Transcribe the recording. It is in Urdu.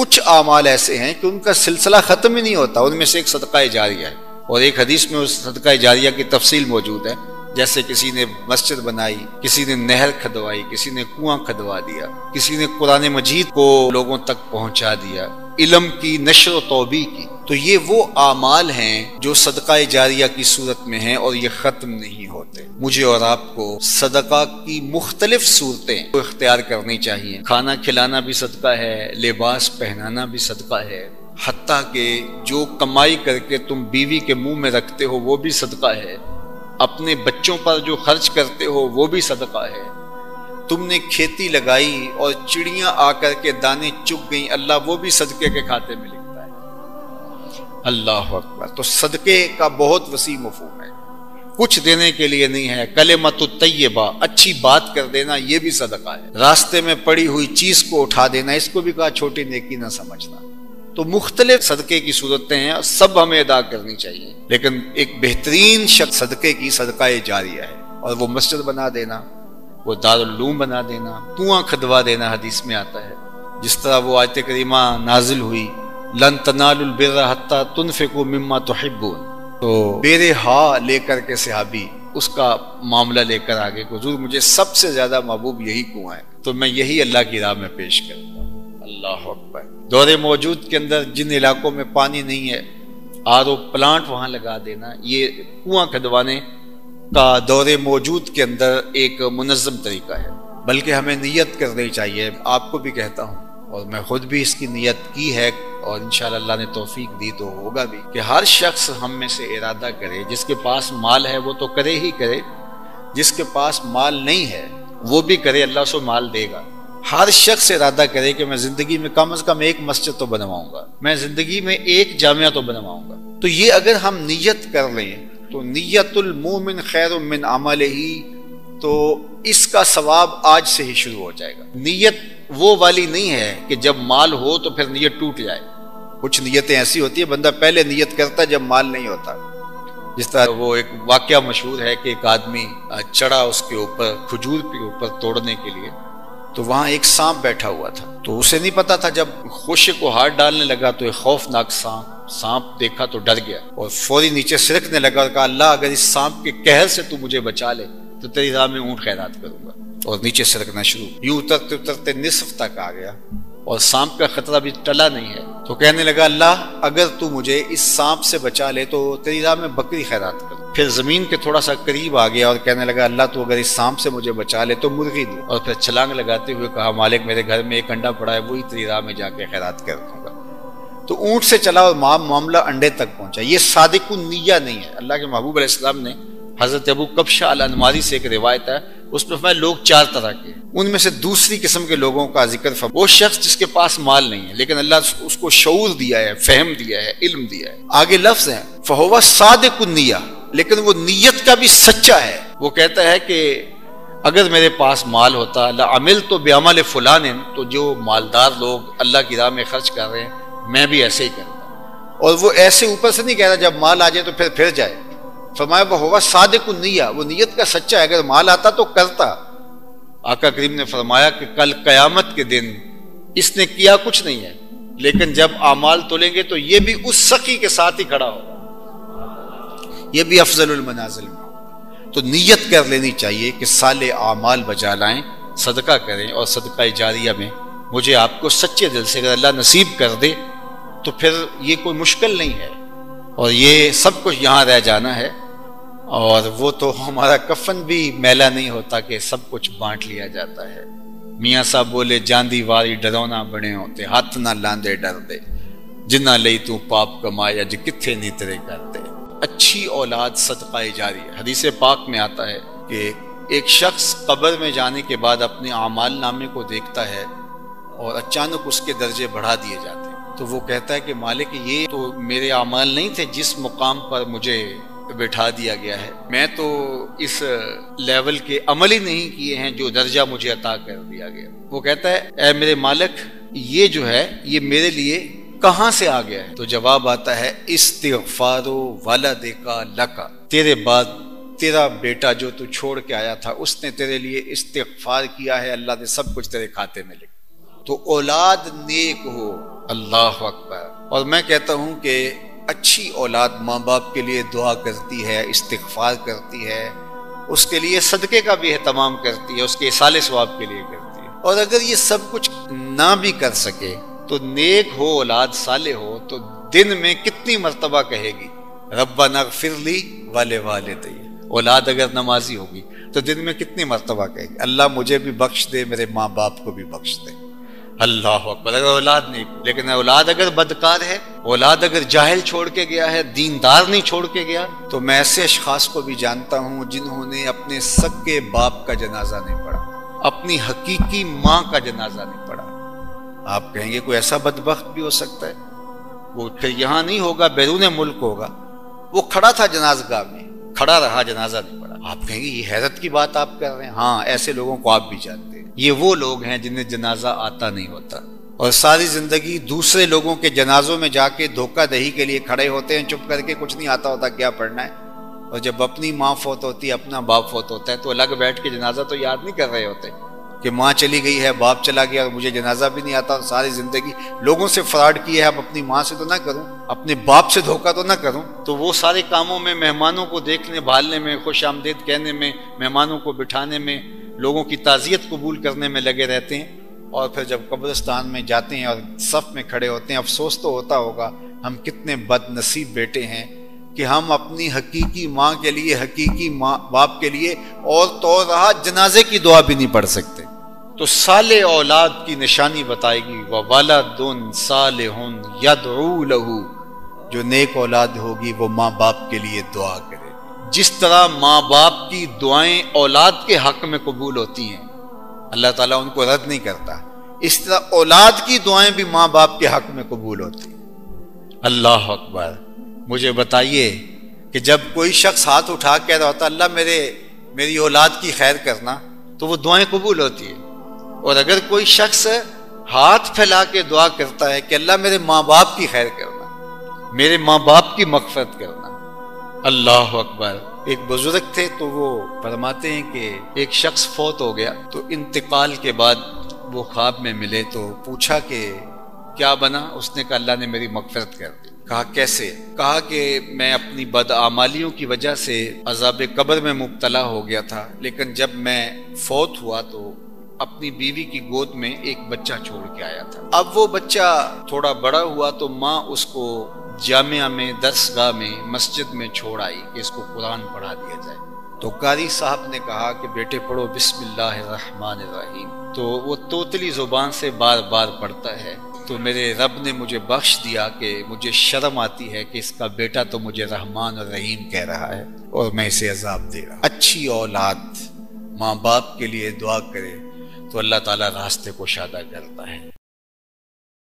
کچھ اعمال ایسے ہیں کہ ان کا سلسلہ ختم ہی نہیں ہوتا، ان میں سے ایک صدقہ جاریہ ہے، اور ایک حدیث میں اس صدقہ جاریہ کی تفصیل موجود ہے، جیسے کسی نے مسجد بنائی، کسی نے نہر کھدوائی، کسی نے کنواں کھدوا دیا، کسی نے قرآن مجید کو لوگوں تک پہنچا دیا، علم کی نشر و توبیع کی۔ تو یہ وہ اعمال ہیں جو صدقہ جاریہ کی صورت میں ہیں اور یہ ختم نہیں ہوتے۔ مجھے اور آپ کو صدقہ کی مختلف صورتیں اختیار کرنی چاہیے۔ کھانا کھلانا بھی صدقہ ہے، لباس پہنانا بھی صدقہ ہے، حتیٰ کہ جو کمائی کر کے تم بیوی کے منہ میں رکھتے ہو وہ بھی صدقہ ہے، اپنے بچوں پر جو خرچ کرتے ہو وہ بھی صدقہ ہے، تم نے کھیتی لگائی اور چڑیاں آ کر کے دانے چگ گئیں، اللہ وہ بھی صدقے کے کھاتے میں لکھتا ہے۔ اللہ اکبر۔ تو صدقے کا بہت وسیع مفہوم ہے، کچھ دینے کے لیے نہیں ہے۔ کلمۃ الطیبہ، اچھی بات کر دینا، یہ بھی صدقہ ہے۔ راستے میں پڑی ہوئی چیز کو اٹھا دینا، اس کو بھی کہا چھوٹی نیکی نہ سمجھنا۔ تو مختلف صدقے کی صورتیں ہیں، سب ہمیں ادا کرنی چاہیے، لیکن ایک بہترین شکل صدقے کی صدقہ جاریہ ہے، اور وہ مسجد بنا دینا، وہ دارالعلوم بنا دینا، کنواں کھدوا دینا، حدیث میں آتا ہے۔ جس طرح وہ آیت کریمہ نازل ہوئی، لن تنالوا البر حتی تنفقوا مما تحبون، تو بیر ہا لے کر کے صحابی اس کا معاملہ لے کر آگے، حضور مجھے سب سے زیادہ محبوب یہی کنواں ہے، تو میں یہی اللہ کی راہ میں پیش کرتا ہوں۔ اللہ اکبر۔ دور موجود کے اندر جن علاقوں میں پانی نہیں ہے، آر او پلانٹ وہاں لگا دینا، یہ کنواں کھدوانے کا دور موجود کے اندر ایک منظم طریقہ ہے۔ بلکہ ہمیں نیت کرنی چاہیے، آپ کو بھی کہتا ہوں، اور میں خود بھی اس کی نیت کی ہے، اور انشاءاللہ اللہ نے توفیق دی تو ہوگا بھی، کہ ہر شخص ہم میں سے ارادہ کرے، جس کے پاس مال ہے وہ تو کرے ہی کرے، جس کے پاس مال نہیں ہے وہ بھی کرے، اللہ سے مال دے گا۔ ہر شخص ارادہ کرے کہ میں زندگی میں کم از کم ایک مسجد تو بنواؤں گا، میں زندگی میں ایک جامعہ تو بنواؤں گا۔ تو یہ اگر ہم نیت کر لیں تو نیت المومن خیر من عملہ، تو اس کا ثواب آج سے ہی شروع ہو جائے گا۔ نیت وہ والی نہیں ہے کہ جب مال ہو تو پھر نیت ٹوٹ جائے۔ کچھ نیتیں ایسی ہوتی ہیں بندہ پہلے نیت کرتا جب مال نہیں ہوتا۔ جس طرح وہ ایک واقعہ مشہور ہے کہ ایک آدمی چڑھا اس کے اوپر، کھجور کے اوپر توڑنے کے لیے، تو وہاں ایک سانپ بیٹھا ہوا تھا، تو اسے نہیں پتا تھا، جب خوشے کو ہاتھ ڈالنے لگا تو ایک خوفناک سانپ دیکھا تو ڈر گیا، اور فوری نیچے سرکنے لگا اور کہا اللہ اگر اس سانپ کے قہر سے تو مجھے بچا لے تو تیری راہ میں اونٹ خیرات کروں گا، اور نیچے سرکنا شروع۔ یوں اترتے اترتے نصف تک آ گیا اور سانپ کا خطرہ بھی ٹلا نہیں ہے، تو کہنے لگا اللہ اگر تو مجھے اس سانپ سے بچا لے تو تیری راہ میں بکری خیرات کروں۔ پھر زمین کے تھوڑا سا قریب آ گیا اور کہنے لگا اللہ تو اگر اس سانپ سے مجھے بچا لے تو مرغی دے، اور پھر چھلانگ لگاتے ہوئے کہا مالک میرے گھر میں ایک انڈا پڑا ہے، وہی تیری راہ میں جا کے خیرات کر دوں گا۔ تو اونٹ سے چلا اور معاملہ انڈے تک پہنچا۔ یہ صادق النیہ نہیں ہے۔ اللہ کے محبوب علیہ السلام نے حضرت ابو کبشہ الانماری سے ایک روایت ہے، اس میں فرمایا لوگ چار طرح کے، ان میں سے دوسری قسم کے لوگوں کا ذکر فرمایا، وہ شخص جس کے پاس مال نہیں ہے لیکن اللہ اس کو شعور دیا ہے، فہم دیا ہے، علم دیا ہے۔ آگے لفظ ہے فہو صادق النیہ، لیکن وہ نیت کا بھی سچا ہے۔ وہ کہتا ہے کہ اگر میرے پاس مال ہوتا لعملت بعمل فلان، تو جو مالدار لوگ اللہ کی راہ میں خرچ کر رہے ہیں میں بھی ایسے ہی کرتا، اور وہ ایسے اوپر سے نہیں کہہ رہا جب مال آ جائے تو پھر جائے۔ فرمایا وہ ہوا صادق النیہ، وہ نیت کا سچا ہے، اگر مال آتا تو کرتا۔ آقا کریم نے فرمایا کہ کل قیامت کے دن اس نے کیا کچھ نہیں ہے، لیکن جب اعمال تولیں گے تو یہ بھی اس سخی کے ساتھ ہی کھڑا ہوگا، یہ بھی افضل المنازل میں ہوگا۔ تو نیت کر لینی چاہیے کہ صالح اعمال بجا لائیں، صدقہ کریں، اور صدقہ جاریہ میں مجھے آپ کو سچے دل سے اگر اللہ نصیب کر دے تو پھر یہ کوئی مشکل نہیں ہے، اور یہ سب کچھ یہاں رہ جانا ہے، اور وہ تو ہمارا کفن بھی میلا نہیں ہوتا کہ سب کچھ بانٹ لیا جاتا ہے۔ میاں صاحب بولے جاندی واری ڈرونا بنے ہوتے، ہاتھ نہ لاندے ڈر دے، جنہ لئی تو پاپ کمایا جی کتھے نہیں تیرے کرتے۔ اچھی اولاد صدقہ جاری ہے۔ حدیث پاک میں آتا ہے کہ ایک شخص قبر میں جانے کے بعد اپنے اعمال نامے کو دیکھتا ہے اور اچانک اس کے درجے بڑھا دیے جاتے ہیں، تو وہ کہتا ہے کہ مالک یہ تو میرے اعمال نہیں تھے جس مقام پر مجھے بٹھا دیا گیا ہے، میں تو اس لیول کے عمل ہی نہیں کیے ہیں جو درجہ مجھے عطا کر دیا گیا۔ وہ کہتا ہے اے میرے مالک یہ جو ہے یہ میرے لیے کہاں سے آ گیا ہے؟ تو جواب آتا ہے استغفار ولدک لک، تیرے بعد تیرا بیٹا جو تو چھوڑ کے آیا تھا اس نے تیرے لیے استغفار کیا ہے، اللہ نے سب کچھ تیرے کھاتے میں لکھا۔ تو اولاد نیک ہو، اللہ اکبر۔ اور میں کہتا ہوں کہ اچھی اولاد ماں باپ کے لیے دعا کرتی ہے، استغفار کرتی ہے، اس کے لیے صدقے کا بھی اہتمام کرتی ہے، اس کے ایصال ثواب کے لیے کرتی ہے۔ اور اگر یہ سب کچھ نہ بھی کر سکے تو نیک ہو اولاد، صالح ہو، تو دن میں کتنی مرتبہ کہے گی ربنا اغفر لی ولوالدی۔ اولاد اگر نمازی ہوگی تو دن میں کتنی مرتبہ کہے گی اللہ مجھے بھی بخش دے، میرے ماں باپ کو بھی بخش دے۔ اللہ اکبر۔ اگر اولاد نہیں، لیکن اولاد اگر بدکار ہے، اولاد اگر جاہل چھوڑ کے گیا ہے، دیندار نہیں چھوڑ کے گیا، تو میں ایسے اشخاص کو بھی جانتا ہوں جنہوں نے اپنے سگے باپ کا جنازہ نہیں پڑھا، اپنی حقیقی ماں کا جنازہ نہیں پڑھا۔ آپ کہیں گے کوئی ایسا بدبخت بھی ہو سکتا ہے؟ وہ پھر یہاں نہیں ہوگا، بیرون ملک ہوگا، وہ کھڑا تھا جنازہ گاہ میں، کھڑا رہا، جنازہ نہیں پڑھا۔ آپ کہیں گے یہ حیرت کی بات آپ کر رہے ہیں؟ ہاں، ایسے لوگوں کو آپ بھی جانتے ہیں۔ یہ وہ لوگ ہیں جنہیں جنازہ آتا نہیں ہوتا، اور ساری زندگی دوسرے لوگوں کے جنازوں میں جا کے دھوکہ دہی کے لیے کھڑے ہوتے ہیں، چپ کر کے، کچھ نہیں آتا ہوتا کیا پڑھنا ہے۔ اور جب اپنی ماں فوت ہوتی ہے، اپنا باپ فوت ہوتا ہے، تو الگ بیٹھ کے جنازہ تو یاد نہیں کر رہے ہوتے کہ ماں چلی گئی ہے، باپ چلا گیا اور مجھے جنازہ بھی نہیں آتا، اور ساری زندگی لوگوں سے فراڈ کیا ہے، اب اپنی ماں سے تو نہ کروں، اپنے باپ سے دھوکہ تو نہ کروں۔ تو وہ سارے کاموں میں، مہمانوں کو دیکھنے بھالنے میں، خوش آمدید کہنے میں، مہمانوں کو بٹھانے میں، لوگوں کی تعزیت قبول کرنے میں لگے رہتے ہیں، اور پھر جب قبرستان میں جاتے ہیں اور صف میں کھڑے ہوتے ہیں، افسوس تو ہوتا ہوگا ہم کتنے بد نصیب بیٹے ہیں کہ ہم اپنی حقیقی ماں کے لیے، حقیقی ماں باپ کے لیے، اور تو رہا جنازے کی دعا بھی نہیں پڑھ سکتے۔ تو صالح اولاد کی نشانی بتائے گی، وَوَلَدٌ صَالِحٌ يَدْعُو لَهُ۔ جو نیک اولاد ہوگی وہ ماں باپ کے لیے دعا کرے۔ جس طرح ماں باپ کی دعائیں اولاد کے حق میں قبول ہوتی ہیں، اللہ تعالیٰ ان کو رد نہیں کرتا، اس طرح اولاد کی دعائیں بھی ماں باپ کے حق میں قبول ہوتی ہیں۔ اللہ اکبر۔ مجھے بتائیے کہ جب کوئی شخص ہاتھ اٹھا کے کہہ رہا ہوتا اللہ میری اولاد کی خیر کرنا، تو وہ دعائیں قبول ہوتی ہیں۔ اور اگر کوئی شخص ہاتھ پھیلا کے دعا کرتا ہے کہ اللہ میرے ماں باپ کی خیر کرنا، میرے ماں باپ کی مغفرت کرنا، اللہ اکبر۔ ایک بزرگ تھے تو وہ فرماتے ہیں کہ ایک شخص فوت ہو گیا، تو انتقال کے بعد وہ خواب میں ملے تو پوچھا کہ کیا بنا؟ اس نے کہا اللہ نے میری مغفرت کر دی۔ کہا کیسے؟ کہا کہ میں اپنی بدعمالیوں کی وجہ سے عذاب قبر میں مبتلا ہو گیا تھا، لیکن جب میں فوت ہوا تو اپنی بیوی کی گود میں ایک بچہ چھوڑ کے آیا تھا۔ اب وہ بچہ تھوڑا بڑا ہوا تو ماں اس کو جامعہ میں، درسگاہ میں، مسجد میں چھوڑ آئی کہ اس کو قرآن پڑھا دیا جائے۔ تو قاری صاحب نے کہا کہ بیٹے پڑھو بسم اللہ الرحمن الرحیم، تو وہ توتلی زبان سے بار بار پڑھتا ہے۔ تو میرے رب نے مجھے بخش دیا کہ مجھے شرم آتی ہے کہ اس کا بیٹا تو مجھے رحمان اور رحیم کہہ رہا ہے اور میں اسے عذاب دے رہا۔ اچھی اولاد ماں باپ کے لیے دعا کرے تو اللہ تعالیٰ راستے کو کشادہ کرتا ہے۔